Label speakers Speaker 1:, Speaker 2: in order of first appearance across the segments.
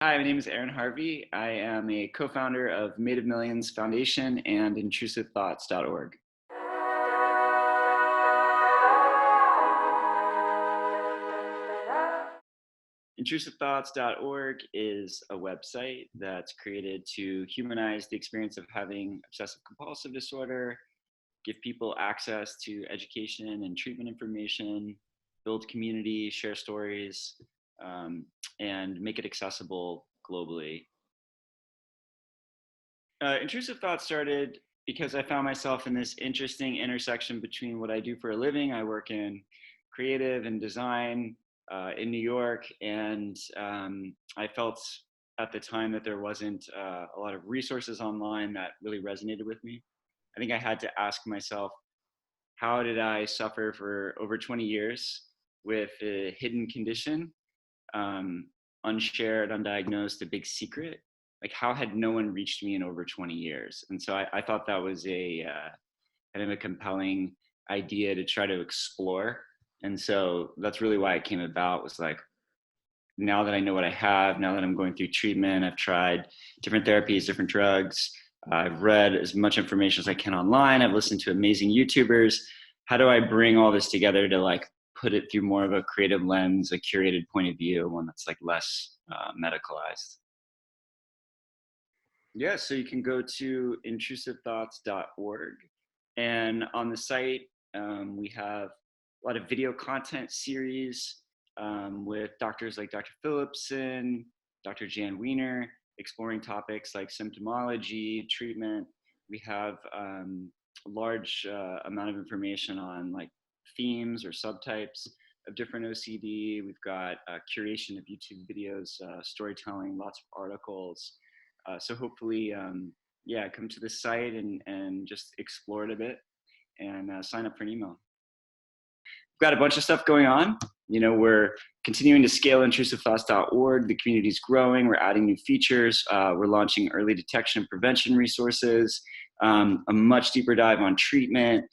Speaker 1: Hi, my name is Aaron Harvey. I am a co-founder of Made of Millions Foundation and IntrusiveThoughts.org. IntrusiveThoughts.org is a website that's created to humanize the experience of having obsessive compulsive disorder, give people access to education and treatment information, build community, share stories, and make it accessible globally. Intrusive Thoughts started because I found myself in this interesting intersection between what I do for a living. I work in creative and design in New York, and I felt at the time that there wasn't a lot of resources online that really resonated with me. I think I had to ask myself, how did I suffer for over 20 years with a hidden condition, unshared, undiagnosed, a big secret? Like, how had no one reached me in over 20 years? And so I thought that was a kind of a compelling idea to try to explore. And so that's really why it came about, was like, now that I know what I have, now that I'm going through treatment, I've tried different therapies, different drugs, I've read as much information as I can online, I've listened to amazing YouTubers. How do I bring all this together to like put it through more of a creative lens, a curated point of view, one that's like less medicalized? Yeah, so you can go to intrusivethoughts.org, and on the site we have a lot of video content series with doctors like Dr. Phillipson, Dr. Jan Wiener, exploring topics like symptomology, treatment. We have a large amount of information on like themes or subtypes of different OCD. We've got curation of YouTube videos, storytelling, lots of articles. So hopefully, come to the site and just explore it a bit and sign up for an email. We've got a bunch of stuff going on. You know, we're continuing to scale intrusivethoughts.org. The community's growing. We're adding new features. We're launching early detection and prevention resources, a much deeper dive on treatment,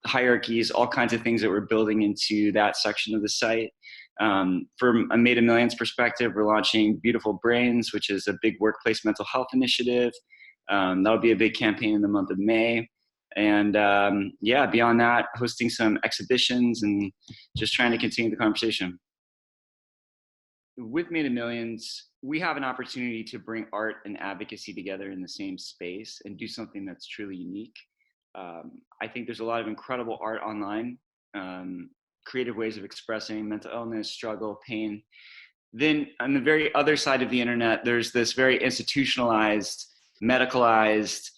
Speaker 1: hierarchies, all kinds of things that we're building into that section of the site. From a Made of Millions perspective, we're launching Beautiful Brains, which is a big workplace mental health initiative. That'll be a big campaign in the month of May. And beyond that, hosting some exhibitions and just trying to continue the conversation. With Made of Millions, we have an opportunity to bring art and advocacy together in the same space and do something that's truly unique. I think there's a lot of incredible art online, creative ways of expressing mental illness, struggle, pain. Then on the very other side of the internet, there's this very institutionalized, medicalized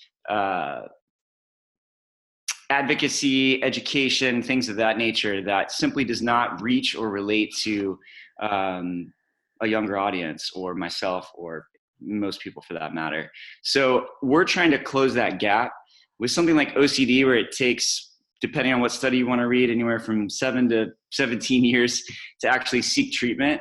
Speaker 1: advocacy, education, things of that nature that simply does not reach or relate to a younger audience, or myself, or most people for that matter. So we're trying to close that gap with something like OCD, where it takes, depending on what study you want to read, anywhere from 7 to 17 years to actually seek treatment.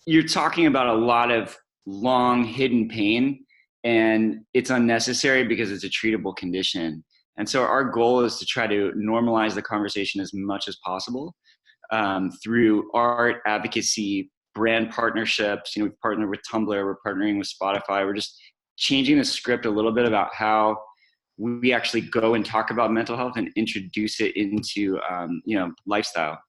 Speaker 1: You're talking about a lot of long hidden pain, and it's unnecessary because it's a treatable condition. And so our goal is to try to normalize the conversation as much as possible through art, advocacy, brand partnerships. You know, we've partnered with Tumblr, we're partnering with Spotify. We're just changing the script a little bit about how we actually go and talk about mental health and introduce it into, lifestyle.